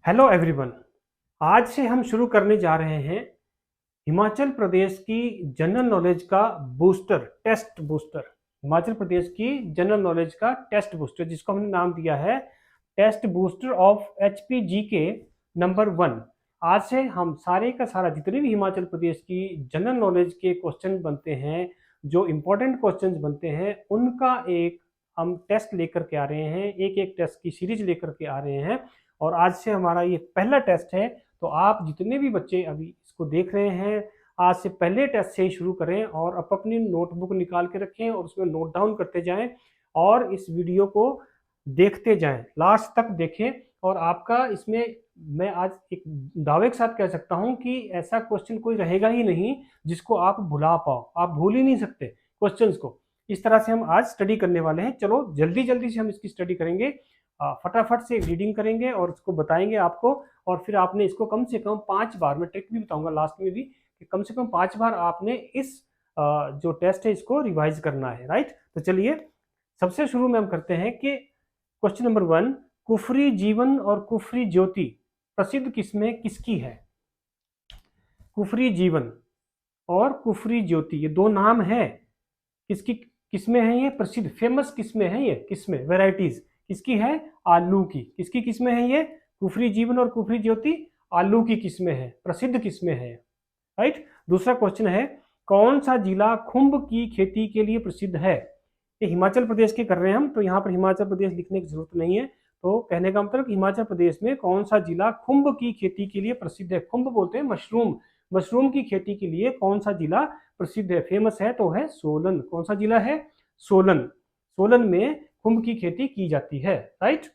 Hello everyone. आज से हम शुरू करने जा रहे हैं हिमाचल प्रदेश की जनरल नॉलेज का booster test booster. Himachal Pradesh की जनरल नॉलेज का टेस्ट बूस्टर जिसको हमने नाम दिया है टेस्ट बूस्टर ऑफ एचपीजी के नंबर 1। आज से हम सारे का सारा जितने भी हिमाचल प्रदेश की जनरल नॉलेज के क्वेश्चन बनते हैं, जो इम्पोर्टेंट क्वेश्चन बनते हैं, उनका एक हम टेस्ट लेकर के आ रहे हैं, एक एक टेस्ट की सीरीज लेकर के आ रहे हैं। और आज से हमारा ये पहला टेस्ट है, तो आप जितने भी बच्चे अभी इसको देख रहे हैं, आज से पहले टेस्ट से ही शुरू करें और अपनी नोटबुक निकाल के रखें और उसमें नोट डाउन करते जाएं और इस वीडियो को देखते जाएं, लास्ट तक देखें। और आपका इसमें मैं आज एक दावे के साथ कह सकता हूं कि ऐसा क्वेश्चन कोई रहेगा ही नहीं जिसको आप भुला पाओ। आप भूल ही नहीं सकते क्वेश्चंस को। इस तरह से हम आज स्टडी करने वाले हैं। चलो जल्दी जल्दी से हम इसकी स्टडी करेंगे, फटाफट से रीडिंग करेंगे और उसको बताएंगे आपको। और फिर आपने इसको कम से कम 5 बार, मैं ट्रिक भी बताऊंगा लास्ट में भी, कि कम से कम 5 बार आपने इस जो टेस्ट है इसको रिवाइज करना है। राइट, तो चलिए सबसे शुरू में हम करते हैं कि क्वेश्चन नंबर 1, कुफरी जीवन और कुफरी ज्योति प्रसिद्ध किस्में किसकी है? कुफरी जीवन और कुफरी ज्योति ये दो नाम है, किसकी किस्में हैं? ये प्रसिद्ध फेमस किस्में हैं, ये किस्में वेराइटीज किसकी है? आलू की। किसकी किस्में हैं ये? कुफरी जीवन और कुफरी ज्योति आलू की किस्में हैं, प्रसिद्ध किस्में हैं। राइट। दूसरा क्वेश्चन है, कौन सा जिला खुम्ब की खेती के लिए प्रसिद्ध है? ये हिमाचल प्रदेश के कर रहे हैं हम, तो यहाँ पर हिमाचल प्रदेश लिखने की जरूरत नहीं है। तो कहने का मतलब हिमाचल प्रदेश में कौन सा जिला खुम्ब की खेती के लिए प्रसिद्ध है? खुम्ब बोलते हैं मशरूम, मशरूम की खेती के लिए कौन सा जिला प्रसिद्ध है, फेमस है? तो है सोलन। कौन सा जिला है? सोलन। सोलन में खुम्ब की खेती की जाती है। राइट।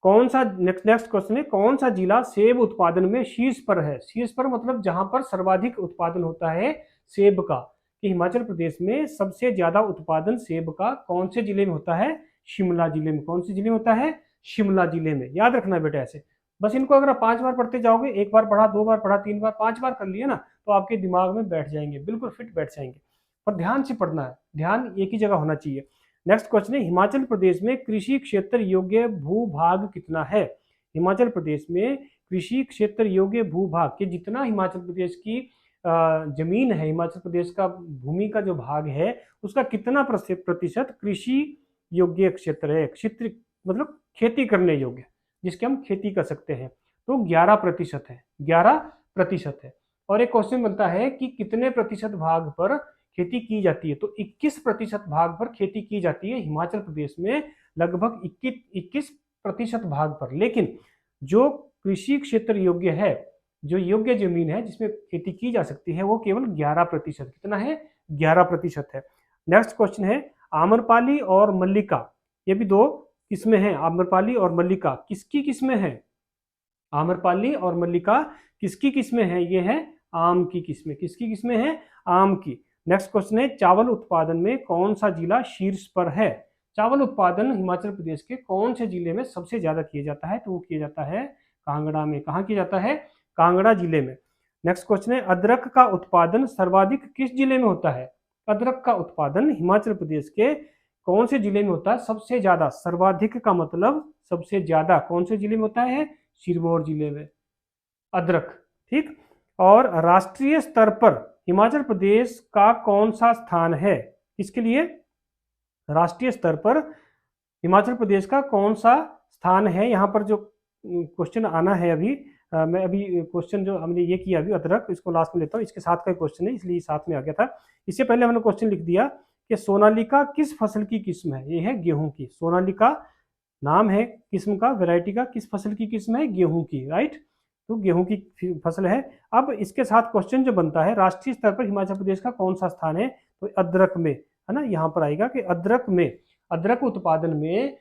कौन सा नेक्स्ट क्वेश्चन है, कौन सा जिला सेब उत्पादन में शीर्ष पर है? शीर्ष पर मतलब जहां पर सर्वाधिक उत्पादन होता है सेब का, कि हिमाचल प्रदेश में सबसे ज्यादा उत्पादन सेब का कौन से जिले में होता है? शिमला जिले में। कौन से जिले में होता है? शिमला जिले में। याद रखना बेटा ऐसे, बस इनको अगर आप 5 बार पढ़ते जाओगे, 1 बार पढ़ा, 2 बार पढ़ा, 3 बार, 5 बार कर लिया ना, तो आपके दिमाग में बैठ जाएंगे, बिल्कुल फिट बैठ जाएंगे। पर ध्यान से पढ़ना है, ध्यान एक ही जगह होना चाहिए। नेक्स्ट क्वेश्चन है, हिमाचल प्रदेश में कृषि क्षेत्र योग्य भूभाग कितना है? हिमाचल प्रदेश में कृषि क्षेत्र योग्य भूभाग के जितना हिमाचल प्रदेश की जमीन है, हिमाचल प्रदेश का भूमि का जो भाग है, उसका कितना प्रतिशत कृषि योग्य क्षेत्र है? क्षेत्र मतलब खेती करने योग्य, जिसके हम खेती कर सकते हैं, तो 11% है। 11% है। और एक क्वेश्चन बनता है कि कितने प्रतिशत भाग पर खेती की जाती है? तो 21% भाग पर खेती की जाती है हिमाचल प्रदेश में, लगभग 21% भाग पर। लेकिन जो कृषि क्षेत्र योग्य है, जो योग्य जमीन है जिसमें खेती की जा सकती है, वो केवल 11%। कितना है? 11% है। नेक्स्ट क्वेश्चन है, आम्रपाली और मल्लिका, ये भी दो किस्में हैं। आम्रपाली और मल्लिका किसकी किस्में हैं? आम्रपाली और मल्लिका किसकी किस्में हैं? ये है आम की किस्में। किसकी किस्में हैं? आम की। नेक्स्ट क्वेश्चन है, चावल उत्पादन में कौन सा जिला शीर्ष पर है? चावल उत्पादन हिमाचल प्रदेश के कौन से जिले में सबसे ज्यादा किया जाता है? तो वो किया जाता है कांगड़ा में। कहाँ किया जाता है? कांगड़ा जिले में। नेक्स्ट क्वेश्चन है, अदरक का उत्पादन सर्वाधिक किस जिले में होता है? अदरक का उत्पादन हिमाचल प्रदेश के कौन से जिले में होता है? सबसे ज्यादा, सर्वाधिक का मतलब सबसे ज्यादा कौन से जिले में होता है? सिरमौर जिले में अदरक। ठीक। और राष्ट्रीय स्तर पर हिमाचल प्रदेश का कौन सा स्थान है? किसके लिए? राष्ट्रीय स्तर पर हिमाचल प्रदेश का कौन सा स्थान है? यहाँ पर जो क्वेश्चन आना है अभी, मैं अभी क्वेश्चन जो हमने ये किया अभी अदरक, इसको लास्ट में लेता हूँ, इसके साथ का क्वेश्चन है इसलिए साथ में आ गया था। इससे पहले हमने क्वेश्चन लिख दिया कि सोनालिका किस फसल की किस्म है? ये है गेहूं की। सोनालिका नाम है किस्म का, वैरायटी का, किस फसल की किस्म है? गेहूं की। राइट, तो गेहूं की फसल है। अब इसके साथ क्वेश्चन जो बनता है, राष्ट्रीय स्तर पर हिमाचल प्रदेश का कौन सा स्थान है? तो अदरक में, है ना, यहाँ पर आएगा कि अदरक में, अदरक उत्पादन में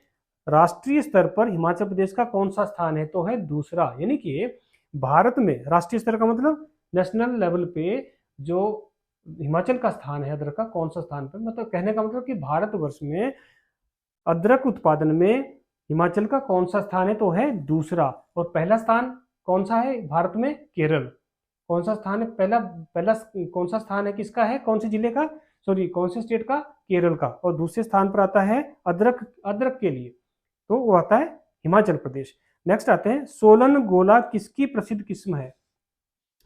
राष्ट्रीय स्तर पर हिमाचल प्रदेश का कौन सा स्थान है? तो है दूसरा। यानी कि भारत में राष्ट्रीय स्तर का मतलब नेशनल लेवल पे जो हिमाचल का स्थान है अदरक का, कौन सा स्थान पर, मतलब कहने का मतलब कि भारतवर्ष में अदरक उत्पादन में हिमाचल का कौन सा स्थान है? तो है दूसरा। और पहला स्थान कौन सा है भारत में? केरल। कौन सा स्थान है? पहला पहला कौन सा स्थान है किसका है? कौन से जिले का, सॉरी कौन से स्टेट का? केरल का। और दूसरे स्थान पर आता है अदरक, अदरक के लिए तो वो आता है हिमाचल प्रदेश। नेक्स्ट आते हैं, सोलन गोला किसकी प्रसिद्ध किस्म है?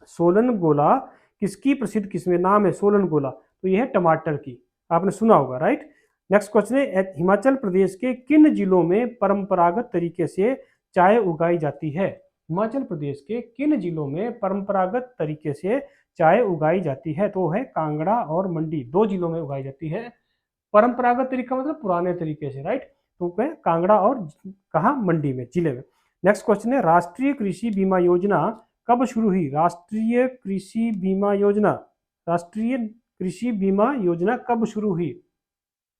सोलन गोला किसकी प्रसिद्ध किस्म है? नाम है सोलन गोला, तो यह है टमाटर की, आपने सुना होगा, राइट। नेक्स्ट क्वेश्चन है, हिमाचल प्रदेश के किन जिलों में परंपरागत तरीके से चाय उगाई जाती है? हिमाचल प्रदेश के किन जिलों में परंपरागत तरीके से चाय उगाई जाती है? तो है कांगड़ा और मंडी, दो जिलों में उगाई जाती है। परंपरागत तरीका मतलब पुराने तरीके से, राइट, तो कांगड़ा और कहा, मंडी में, जिले में। नेक्स्ट क्वेश्चन है, राष्ट्रीय कृषि बीमा योजना कब शुरू हुई? राष्ट्रीय कृषि बीमा योजना, राष्ट्रीय कृषि बीमा योजना कब शुरू हुई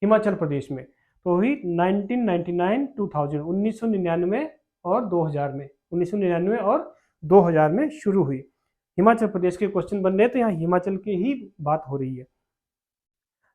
हिमाचल प्रदेश में? तो हुई 1999 2000, 1999 और 2000 में, 1999 और 2000 में शुरू हुई। हिमाचल प्रदेश के क्वेश्चन बन रहे तो यहाँ हिमाचल की ही बात हो रही है।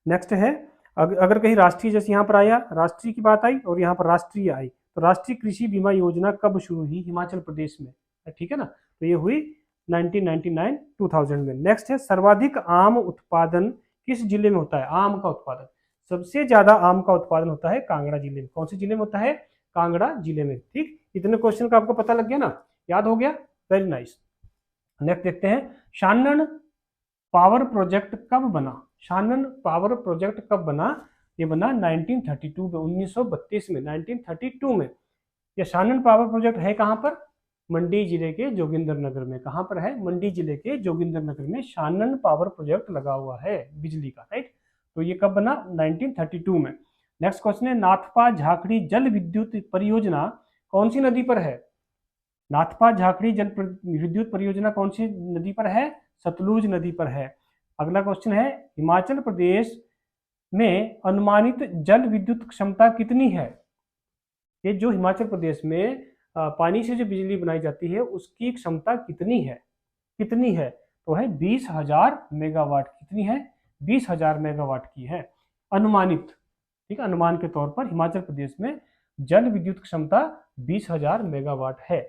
नेक्स्ट है, अगर कहीं राष्ट्रीय, जैसे यहाँ पर आया राष्ट्रीय की बात आई और यहाँ पर राष्ट्रीय आई, तो राष्ट्रीय कृषि बीमा योजना कब शुरू हुई हिमाचल प्रदेश में? ठीक है ना, तो ये हुई 1999 2000 में। नेक्स्ट है, सर्वाधिक आम उत्पादन किस जिले में होता है? आम का उत्पादन, सबसे ज्यादा आम का उत्पादन होता है कांगड़ा जिले में। कौन से जिले में होता है? कांगड़ा जिले में। ठीक, इतने क्वेश्चन का आपको पता लग गया ना, याद हो गया, वेरी नाइस। नेक्स्ट देखते हैं, शानन पावर प्रोजेक्ट कब बना? शानन पावर प्रोजेक्ट कब बना? ये बना 1932 में, 1932 में, 1932 में। ये शानन पावर प्रोजेक्ट है कहाँ पर? मंडी जिले के जोगिंदरनगर में। कहाँ पर है? मंडी जिले के जोगिंदरनगर में शानन पावर प्रोजेक्ट लगा हुआ है बिजली का, राइट। तो ये कब बना? 1932 में। नेक्स्ट क्वेश्चन है, नाथपा झाखड़ी जल विद्युत परियोजना कौन सी नदी पर है? नाथपा झाखड़ी जल विद्युत परियोजना कौन सी नदी पर है? सतलुज नदी पर है। अगला क्वेश्चन है, हिमाचल प्रदेश में अनुमानित जल विद्युत क्षमता कितनी है? ये जो हिमाचल प्रदेश में पानी से जो बिजली बनाई जाती है उसकी क्षमता कितनी है? कितनी है? तो है 20,000 मेगावाट। कितनी है? 20,000 मेगावाट की है, अनुमानित। ठीक है, अनुमान के तौर पर हिमाचल प्रदेश में जल विद्युत क्षमता 20,000 मेगावाट है।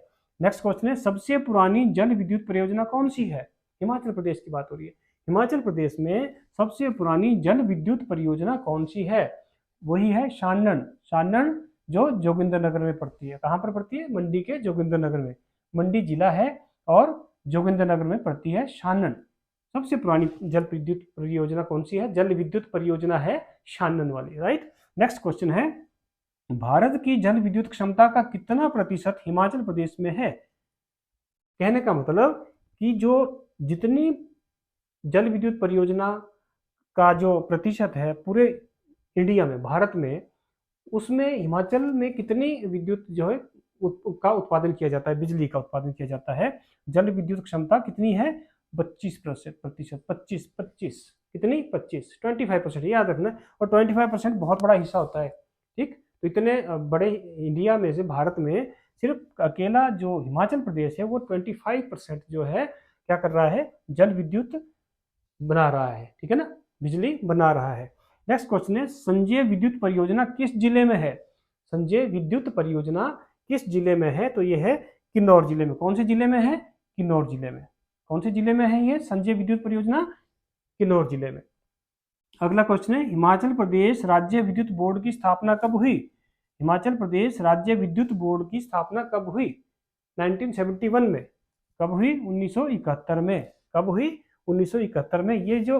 नेक्स्ट क्वेश्चन है, सबसे पुरानी जल विद्युत परियोजना कौन सी है? हिमाचल प्रदेश की बात हो रही है। हिमाचल प्रदेश में सबसे पुरानी जल विद्युत परियोजना कौन सी है? वही है शानन। शानन जो जोगिंदरनगर में पड़ती है। कहाँ पर पड़ती है? मंडी के जोगिंदरनगर में। मंडी जिला है और जोगिंदरनगर में पड़ती है शानन। सबसे पुरानी जल विद्युत परियोजना कौन सी है? जल विद्युत परियोजना है शानन वाली, राइट। नेक्स्ट क्वेश्चन है, भारत की जल विद्युत क्षमता का कितना प्रतिशत हिमाचल प्रदेश में है? कहने का मतलब कि जो जितनी जल विद्युत परियोजना का जो प्रतिशत है पूरे इंडिया में, भारत में, उसमें हिमाचल में कितनी विद्युत जो है का उत्पादन किया जाता है, बिजली का उत्पादन किया जाता है। जल विद्युत क्षमता कितनी है? 25%। 25 कितनी? 25% याद रखना। और 25% बहुत बड़ा हिस्सा होता है, ठीक। तो इतने बड़े इंडिया में से भारत में सिर्फ अकेला जो हिमाचल प्रदेश है वो 25% जो है क्या कर रहा है? जल विद्युत बना रहा है, ठीक है ना, बिजली बना रहा है। नेक्स्ट क्वेश्चन है, संजय विद्युत परियोजना किस जिले में है? संजय विद्युत परियोजना किस जिले में है? तो ये है किन्नौर जिले में। कौन से जिले में है? किन्नौर जिले में। कौन से जिले में है ये संजय विद्युत परियोजना? किन्नौर जिले में। अगला क्वेश्चन है, हिमाचल प्रदेश राज्य विद्युत बोर्ड की स्थापना कब हुई? हिमाचल प्रदेश राज्य विद्युत बोर्ड की स्थापना कब हुई? 1971 में। कब हुई? 1971 में। कब हुई? 1971 में। ये जो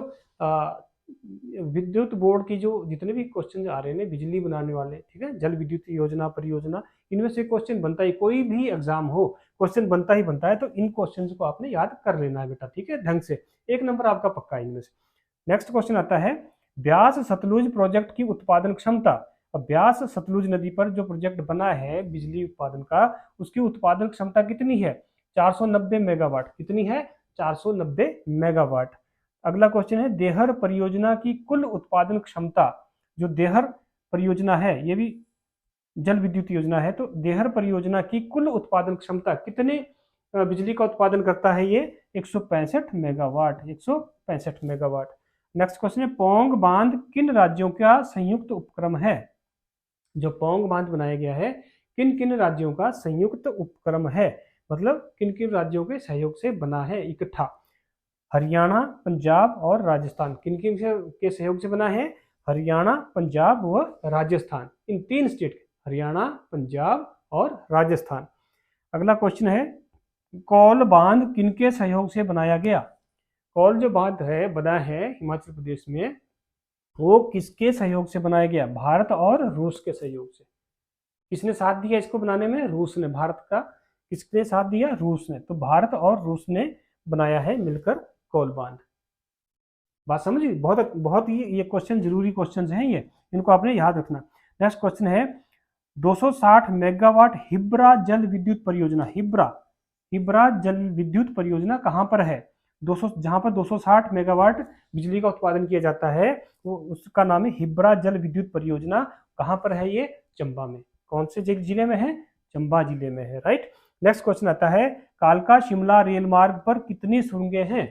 विद्युत बोर्ड की जो जितने भी क्वेश्चन आ रहे हैं बिजली बनाने वाले, ठीक है, जल विद्युत योजना परियोजना, इनमें से क्वेश्चन बनता ही, कोई भी एग्जाम हो क्वेश्चन बनता ही बनता है। तो इन क्वेश्चन को आपने याद कर लेना है बेटा, ठीक है, ढंग से। एक नंबर आपका पक्का है इनमें से। नेक्स्ट क्वेश्चन आता है, ब्यास सतलुज प्रोजेक्ट की उत्पादन क्षमता। अब ब्यास सतलुज नदी पर जो प्रोजेक्ट बना है बिजली उत्पादन का, उसकी उत्पादन क्षमता कितनी है? 490 मेगावाट। कितनी है? 490 मेगावाट। अगला क्वेश्चन है, देहर परियोजना की कुल उत्पादन क्षमता। जो देहर परियोजना है ये भी जल विद्युत योजना है, तो देहर परियोजना की कुल उत्पादन क्षमता कितने बिजली का उत्पादन करता है? ये 165 मेगावाट। 165 मेगावाट। नेक्स्ट क्वेश्चन है, पौंग बांध किन राज्यों का संयुक्त उपक्रम है? जो पौंग बांध बनाया गया है किन किन राज्यों का संयुक्त उपक्रम है? मतलब किन किन राज्यों के सहयोग से बना है इकट्ठा? हरियाणा, पंजाब और राजस्थान। किन किन के सहयोग से बना है? हरियाणा, पंजाब व राजस्थान। इन तीन स्टेट, हरियाणा, पंजाब और राजस्थान। अगला क्वेश्चन है, कौल बांध किनके सहयोग से बनाया गया? कौल जो बांध है बना है हिमाचल प्रदेश में, वो किसके सहयोग से बनाया गया? भारत और रूस के सहयोग से। किसने साथ दिया इसको बनाने में? रूस ने। भारत का किसने साथ दिया? रूस ने। तो भारत और रूस ने बनाया है मिलकर कौल बांध। बात समझी? बहुत बहुत ही ये क्वेश्चन जरूरी क्वेश्चन हैं, ये इनको आपने याद रखना। नेक्स्ट क्वेश्चन है, 260 मेगावाट हिब्रा जल विद्युत परियोजना, हिब्रा जल विद्युत परियोजना कहाँ पर है? 200, जहां पर 260 मेगावाट बिजली का उत्पादन किया जाता है, वो उसका नाम है हिब्रा जल विद्युत परियोजना। कहाँ पर है ये? चंबा में। कौन से जिले में है? चंबा जिले में है, राइट। नेक्स्ट क्वेश्चन आता है, कालका शिमला रेल मार्ग पर कितनी सुरंगें हैं?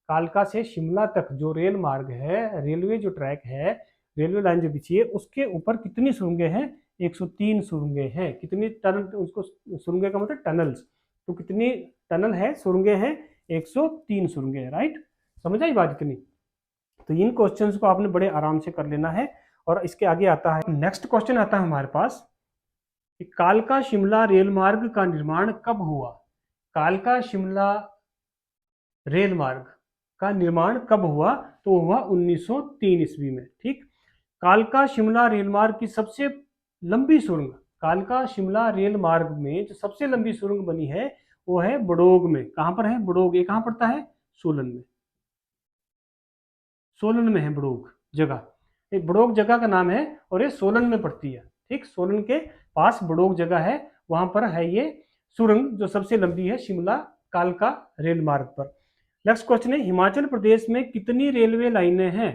कालका से शिमला तक जो रेल मार्ग है, रेलवे जो ट्रैक है, रेलवे लाइन जो बिछी है, उसके ऊपर कितनी सुरंगें हैं? 103 सुरंगें हैं। कितनी टनल? उसको सुरंगें का मतलब टनल्स। तो कितनी टनल है, सुरंगें हैं? 103 सुरंगें हैं, राइट। समझ आई बात इतनी? तो इन क्वेश्चंस को आपने बड़े आराम से कर लेना है। और इसके आगे आता है, नेक्स्ट क्वेश्चन आता है हमारे पास कि कालका शिमला रेल मार्ग का निर्माण कब हुआ? कालका शिमला रेल मार्ग का निर्माण कब हुआ? तो हुआ 1903 ईस्वी में, ठीक। कालका शिमला रेल मार्ग की सबसे लंबी सुरंग, कालका शिमला रेल मार्ग में जो सबसे लंबी सुरंग बनी है वो है बड़ोग में। कहां पर है बड़ोग? ये कहां पड़ता है? सोलन में। सोलन में है बड़ोग जगह। ये बड़ोग जगह का नाम है और ये सोलन में पड़ती है, ठीक। सोलन के पास बड़ोग जगह है, वहां पर है ये सुरंग जो सबसे लंबी है शिमला कालका रेल मार्ग पर। नेक्स्ट क्वेश्चन है, हिमाचल प्रदेश में कितनी रेलवे लाइनें हैं?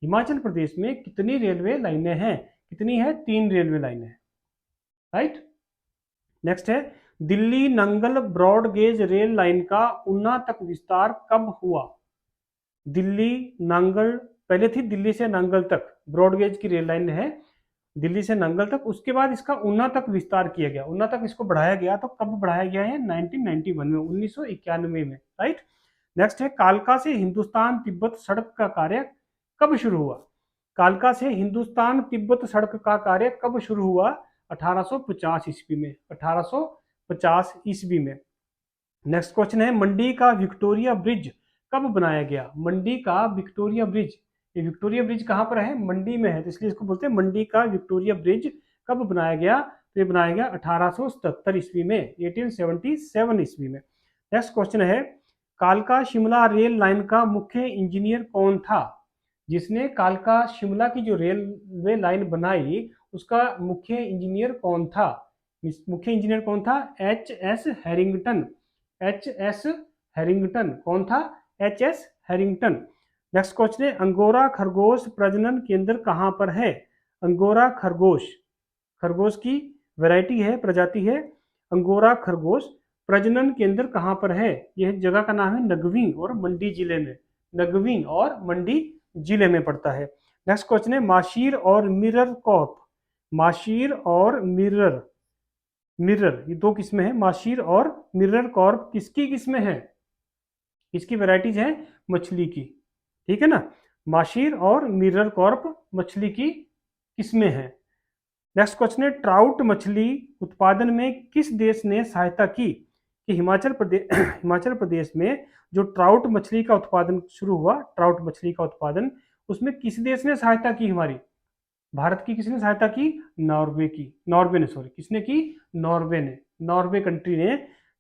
हिमाचल प्रदेश में कितनी रेलवे लाइनें हैं? कितनी है? 3 रेलवे लाइनें हैं, राइट। नेक्स्ट है, Delhi Nangal broad gauge rail line का ऊना तक विस्तार कब हुआ? दिल्ली नांगल, पहले थी दिल्ली से नांगल तक ब्रॉड गेज की रेल लाइन है, दिल्ली से नांगल तक। उसके बाद इसका ऊना तक विस्तार किया गया, ऊना तक इसको बढ़ाया गया। तो कब बढ़ाया गया है? 1991 में, 1991 में, राइट। नेक्स्ट है, कालका से हिंदुस्तान तिब्बत सड़क का कार्य कब शुरू हुआ? कालका से हिंदुस्तान तिब्बत सड़क का कार्य कब शुरू हुआ? 1850 ईस्वी में, 1850 ईस्वी में। नेक्स्ट क्वेश्चन है, मंडी का विक्टोरिया ब्रिज कब बनाया गया? मंडी का विक्टोरिया ब्रिज, ये विक्टोरिया ब्रिज कहाँ पर है? मंडी में है, तो इसलिए इसको बोलते हैं मंडी का विक्टोरिया ब्रिज। कब बनाया गया? तो ये बनाया गया 1877 ईस्वी में, 1877 ईस्वी में। नेक्स्ट क्वेश्चन है, कालका शिमला रेल लाइन का मुख्य इंजीनियर कौन था? जिसने कालका शिमला की जो रेलवे लाइन बनाई उसका मुख्य इंजीनियर कौन था? मुख्य इंजीनियर कौन था? एच.एस. हैरिंगटन। एच.एस. हैरिंगटन कौन था? एच.एस. हैरिंगटन। नेक्स्ट क्वेश्चन है, अंगोरा खरगोश प्रजनन केंद्र कहाँ पर है? अंगोरा खरगोश, खरगोश की वैरायटी है, प्रजाति है अंगोरा खरगोश। प्रजनन केंद्र कहाँ पर है? यह जगह का नाम है नगवी और मंडी जिले में, नगवी और मंडी जिले में पड़ता है। नेक्स्ट क्वेश्चन है, माशीर और मिरर कॉर्प, माशीर और मिरर, मिरर ये दो किस्में हैं, माशीर और मिरर कॉर्प किसकी किस्में हैं? इसकी वैरायटीज है मछली की, ठीक है ना। माशीर और मिरर कॉर्प मछली की किस्में हैं। नेक्स्ट क्वेश्चन है, ट्राउट मछली उत्पादन में किस देश ने सहायता की? कि हिमाचल प्रदेश हिमाचल प्रदेश में जो ट्राउट मछली का उत्पादन शुरू हुआ, ट्राउट मछली का उत्पादन, उसमें किस देश ने सहायता की हमारी? भारत की किसने सहायता की? नॉर्वे की, नॉर्वे ने, सॉरी किसने की? नॉर्वे ने, नॉर्वे कंट्री ने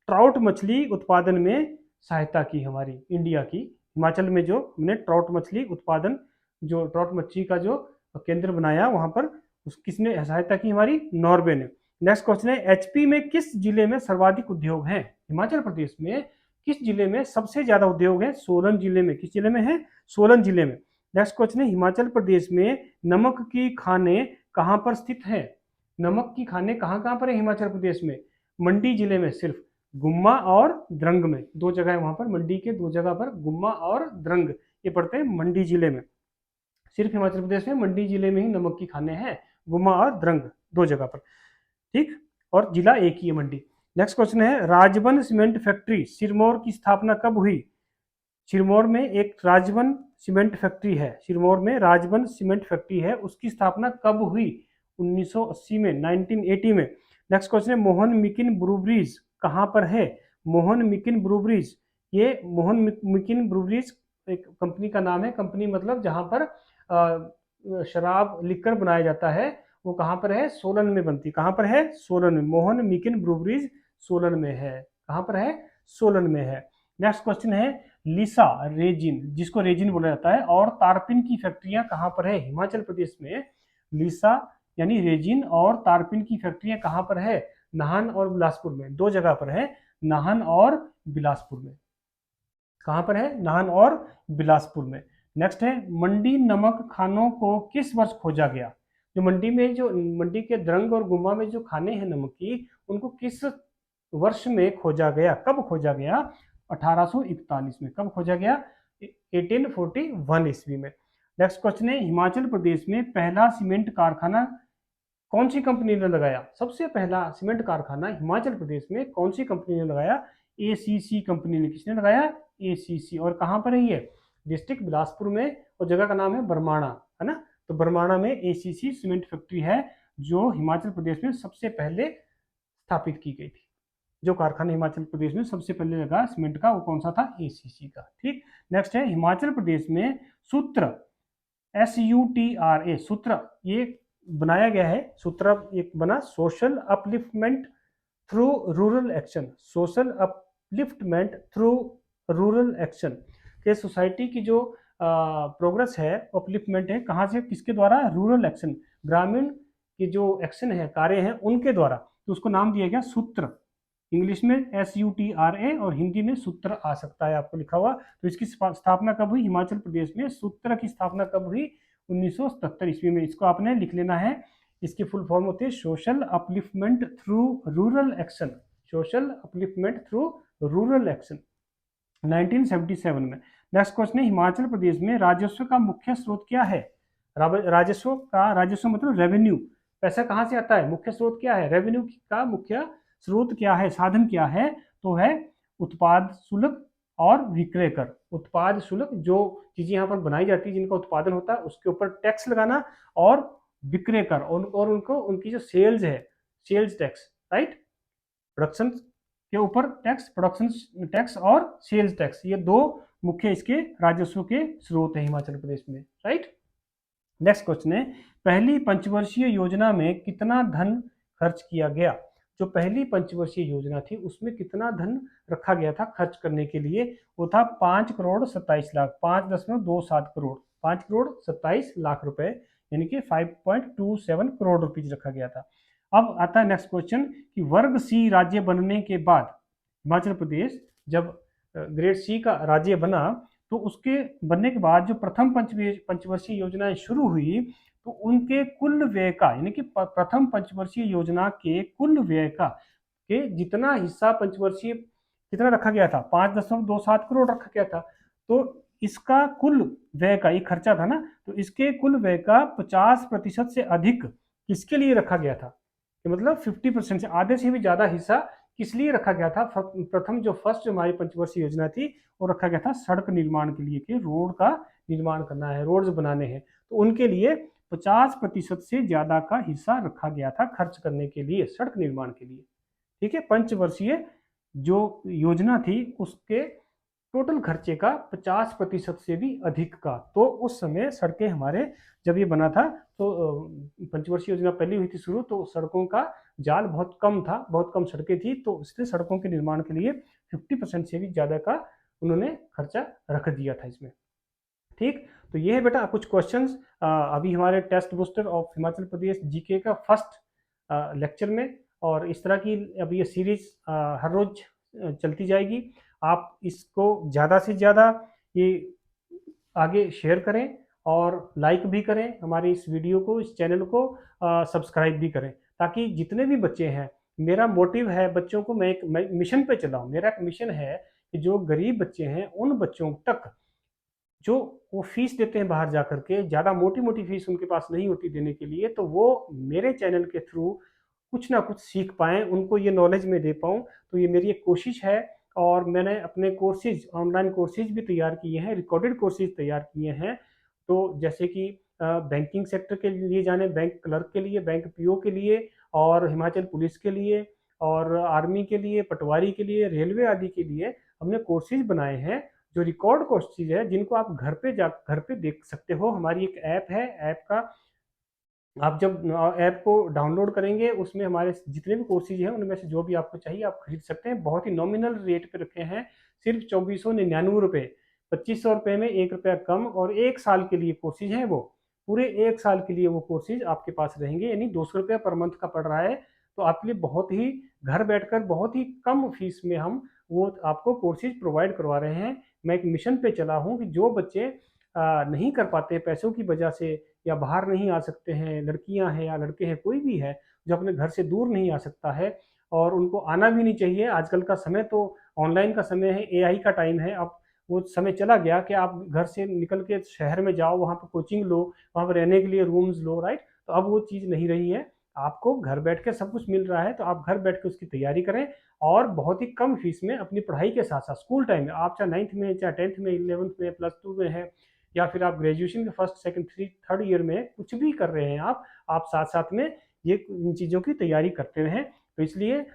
ट्राउट मछली उत्पादन में सहायता की हमारी इंडिया की। हिमाचल में जो हमने ट्राउट मछली उत्पादन, जो ट्राउट मछली का जो केंद्र बनाया वहां पर, उस किसने सहायता की? हमारी नॉर्वे ने। नेक्स्ट क्वेश्चन है, एचपी में किस जिले में सर्वाधिक उद्योग हैं? हिमाचल प्रदेश में किस जिले में सबसे ज्यादा उद्योग है? सोलन जिले में। किस जिले में है? सोलन जिले में। नेक्स्ट क्वेश्चन है, हिमाचल प्रदेश में नमक की खानें कहाँ पर स्थित है? नमक की खानें कहाँ कहाँ पर है हिमाचल प्रदेश में? मंडी जिले में, सिर्फ गुम्मा और द्रंग में, दो जगह है वहां पर, मंडी के दो जगह पर गुम्मा और द्रंग ये पड़ते हैं मंडी जिले में। सिर्फ हिमाचल प्रदेश में मंडी जिले में ही नमक की खानें हैं, गुम्मा और द्रंग दो जगह पर, ठीक। और जिला एक ही है, मंडी। नेक्स्ट क्वेश्चन है, राजबन सीमेंट फैक्ट्री सिरमौर की स्थापना कब हुई? सिरमौर में एक राजबन सीमेंट फैक्ट्री है, सिरमौर में राजबन सीमेंट फैक्ट्री है, उसकी स्थापना कब हुई? 1980 में, 1980 में। नेक्स्ट क्वेश्चन है, मोहन मिकिन ब्रूवरीज कहाँ पर है? मोहन मिकिन ब्रूवरीज, ये मोहन मिकिन ब्रूवरीज एक कंपनी का नाम है। कंपनी मतलब जहाँ पर शराब लिकर बनाया जाता है, वो कहाँ पर है? सोलन में बनती। कहाँ पर है? सोलन में। मोहन मिकिन ब्रूवरीज सोलन में है। कहाँ पर है? सोलन में है। नेक्स्ट क्वेश्चन है लिसा रेजिन, जिसको रेजिन बोला जाता है, और तारपिन की फैक्ट्रियां कहाँ पर है? हिमाचल प्रदेश में लिसा यानी रेजिन और तारपिन की फैक्ट्रियां कहाँ पर है? नाहन और बिलासपुर में। दो जगह पर है, नाहन और बिलासपुर में। कहाँ पर है? नाहन और बिलासपुर में। नेक्स्ट है मंडी नमक खानों को किस वर्ष खोजा गया? जो मंडी के द्रंग और गुम्बा में जो खाने हैं नमक की, उनको किस वर्ष में खोजा गया? कब खोजा गया? 1841 में। कब खोजा गया? 1841 ईस्वी में। नेक्स्ट क्वेश्चन है हिमाचल प्रदेश में पहला सीमेंट कारखाना कौन सी कंपनी ने लगाया? सबसे पहला सीमेंट कारखाना हिमाचल प्रदेश में कौन सी कंपनी ने लगाया? एसीसी कंपनी ने। किसने लगाया? एसीसी। और कहाँ पर है ये? डिस्ट्रिक्ट बिलासपुर में, और जगह का नाम है बरमाणा, है ना? तो बरमाणा में एसीसी सीमेंट फैक्ट्री है, जो हिमाचल प्रदेश में सबसे पहले स्थापित की गई थी। जो कारखाना हिमाचल प्रदेश में सबसे पहले लगा सीमेंट का, वो कौन सा था? एसीसी का। ठीक। नेक्स्ट है हिमाचल प्रदेश में सूत्र SUTRA सूत्र ये बनाया गया है। सूत्र एक बना social upliftment through rural action. Social upliftment through rural action के सोसाइटी की जो प्रोग्रेस है, अपलिफ्टमेंट है, कहाँ से, किसके द्वारा? रूरल एक्शन, ग्रामीण के जो एक्शन है, कार्य हैं, उनके द्वारा। तो उसको नाम दिया गया सूत्र। इंग्लिश में SUTRA और हिंदी में सूत्र आ सकता है आपको लिखा हुआ। तो इसकी स्थापना कब हुई? हिमाचल प्रदेश में सूत्र की स्थापना कब हुई? 1977 ईस्वी में। इसको आपने लिख लेना है। इसकी फुल फॉर्म होती है social upliftment through rural action. Social upliftment through rural action, 1977 में। नेक्स्ट क्वेश्चन है हिमाचल प्रदेश में राजस्व का मुख्य स्रोत क्या है? राजस्व मतलब रेवेन्यू, पैसा कहाँ से आता है? मुख्य स्रोत क्या है? रेवेन्यू का मुख्य स्रोत क्या है? साधन क्या है? तो है उत्पाद शुल्क और विक्रय कर। उत्पाद शुल्क, जो चीजें यहाँ पर बनाई जाती है, जिनका उत्पादन होता है, उसके ऊपर टैक्स लगाना, और विक्रय कर, और उनकी जो सेल्स है, सेल्स टैक्स, राइट? प्रोडक्शन के ऊपर टैक्स, प्रोडक्शन टैक्स और सेल्स टैक्स, ये दो मुख्य इसके राजस्व के स्रोत है हिमाचल प्रदेश में, राइट? नेक्स्ट क्वेश्चन है पहली पंचवर्षीय योजना में कितना धन खर्च किया गया? जो पहली पंचवर्षीय योजना थी, उसमें कितना धन रखा गया था खर्च करने के लिए? वो था 5 करोड़ 27 लाख, 5.27 करोड़, 5 करोड़ 27 लाख रुपए, यानी कि 5.27 करोड़ रुपीज रखा गया था। अब आता है नेक्स्ट क्वेश्चन कि वर्ग सी राज्य बनने के बाद हिमाचल प्रदेश जब ग्रेड सी का राज्य बना, तो उसके बनने के बाद जो प्रथम पंचवर्षीय योजनाएं शुरू हुई, तो उनके कुल व्यय का, यानी कि प्रथम पंचवर्षीय योजना के कुल व्यय का के जितना हिस्सा पंचवर्षीय कितना रखा गया था? 5.27 करोड़ रखा गया था। तो इसका कुल व्यय का, ये खर्चा था ना, तो इसके कुल व्यय का 50% से अधिक किसके लिए रखा गया था? मतलब 50% से, आधे से भी ज्यादा हिस्सा किस लिए रखा गया था? प्रथम जो फर्स्ट हमारी पंचवर्षीय योजना थी, वो रखा गया था सड़क निर्माण के लिए, कि रोड का निर्माण करना है, रोड्स बनाने हैं, तो उनके लिए 50% से ज्यादा का हिस्सा रखा गया था खर्च करने के लिए, सड़क निर्माण के लिए। ठीक है, पंचवर्षीय जो योजना थी उसके टोटल खर्चे का 50% से भी अधिक का। तो उस समय सड़कें हमारे, जब ये बना था, तो पंचवर्षीय योजना पहली हुई थी शुरू, तो सड़कों का जाल बहुत कम था, बहुत कम सड़कें थी, तो इसलिए सड़कों के निर्माण के लिए 50% से भी ज़्यादा का उन्होंने खर्चा रख दिया था इसमें। ठीक, तो ये है बेटा कुछ क्वेश्चंस अभी हमारे test booster of Himachal Pradesh GK का फर्स्ट लेक्चर में, और इस तरह की अभी ये सीरीज हर रोज चलती जाएगी। आप इसको ज़्यादा से ज़्यादा ये आगे शेयर करें और लाइक भी करें हमारी इस वीडियो को, इस चैनल को सब्सक्राइब भी करें, ताकि जितने भी बच्चे हैं, मेरा मोटिव है बच्चों को, मैं एक मिशन पे चला हूँ। मेरा एक मिशन है कि जो गरीब बच्चे हैं, उन बच्चों तक जो वो फीस देते हैं बाहर जा करके, ज़्यादा मोटी मोटी फीस उनके पास नहीं होती देने के लिए, तो वो मेरे चैनल के थ्रू कुछ ना कुछ सीख पाएँ, उनको ये नॉलेज मैं दे पाऊँ। तो ये मेरी एक कोशिश है, और मैंने अपने कोर्सेज, ऑनलाइन कोर्सेज भी तैयार किए हैं, रिकॉर्डेड कोर्सेज तैयार किए हैं। तो जैसे कि बैंकिंग सेक्टर के लिए जाने, बैंक क्लर्क के लिए, बैंक पीओ के लिए, और हिमाचल पुलिस के लिए, और आर्मी के लिए, पटवारी के लिए, रेलवे आदि के लिए हमने कोर्सेज बनाए हैं, जो रिकॉर्ड कोर्सेज है, जिनको आप घर पे देख सकते हो। हमारी एक ऐप है, ऐप का आप जब ऐप को डाउनलोड करेंगे, उसमें हमारे जितने भी कोर्सेज हैं उनमें से जो भी आपको चाहिए आप खरीद सकते हैं। बहुत ही नॉमिनल रेट पे रखे हैं, सिर्फ 2499 रुपये, 2500 रुपये में 1 रुपया कम। और 1 साल के लिए कोर्सेज हैं वो, पूरे 1 साल के लिए वो कोर्सेज आपके पास रहेंगे, यानी 200 रुपया पर मंथ का पड़ रहा है। तो आपके लिए बहुत ही घर बैठकर बहुत ही कम फीस में हम वो आपको कोर्सेज प्रोवाइड करवा रहे हैं। मैं एक मिशन पे चला हूँ कि जो बच्चे नहीं कर पाते पैसों की वजह से, या बाहर नहीं आ सकते हैं, लड़कियां हैं या लड़के हैं, कोई भी है जो अपने घर से दूर नहीं आ सकता है, और उनको आना भी नहीं चाहिए। आजकल का समय तो ऑनलाइन का समय है, एआई का टाइम है। अब वो समय चला गया कि आप घर से निकल के शहर में जाओ, वहाँ पर कोचिंग लो, वहाँ पर रहने के लिए रूम्स लो, राइट। तो अब वो चीज़ नहीं रही है, आपको घर बैठ के सब कुछ मिल रहा है। तो आप घर बैठ के उसकी तैयारी करें, और बहुत ही कम फीस में अपनी पढ़ाई के साथ साथ स्कूल टाइम में, आप चाहे 9th में, चाहे 10th में, 11th में, +2 में है, या फिर आप ग्रेजुएशन के फर्स्ट सेकंड थर्ड ईयर में कुछ भी कर रहे हैं, आप साथ साथ में ये इन चीज़ों की तैयारी करते रहें। तो इसलिए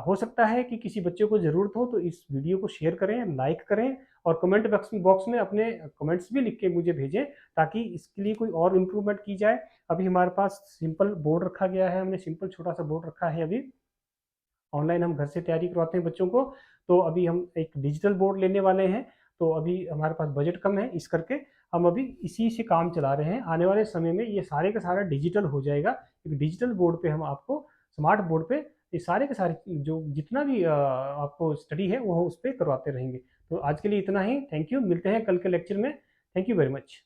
हो सकता है कि किसी बच्चे को ज़रूरत हो, तो इस वीडियो को शेयर करें, लाइक करें, और कमेंट बॉक्स में अपने कमेंट्स भी लिख के मुझे भेजें, ताकि इसके लिए कोई और इम्प्रूवमेंट की जाए। अभी हमारे पास सिंपल बोर्ड रखा गया है, हमने सिंपल छोटा सा बोर्ड रखा है। अभी ऑनलाइन हम घर से तैयारी करवाते हैं बच्चों को, तो अभी हम एक डिजिटल बोर्ड लेने वाले हैं। तो अभी हमारे पास बजट कम है, इस करके हम अभी इसी से काम चला रहे हैं। आने वाले समय में ये सारे का सारा डिजिटल हो जाएगा। एक डिजिटल बोर्ड पे हम आपको, स्मार्ट बोर्ड पे ये सारे के सारे जो जितना भी आपको स्टडी है वो उस पर करवाते रहेंगे। तो आज के लिए इतना ही। थैंक यू, मिलते हैं कल के लेक्चर में। Thank you very much.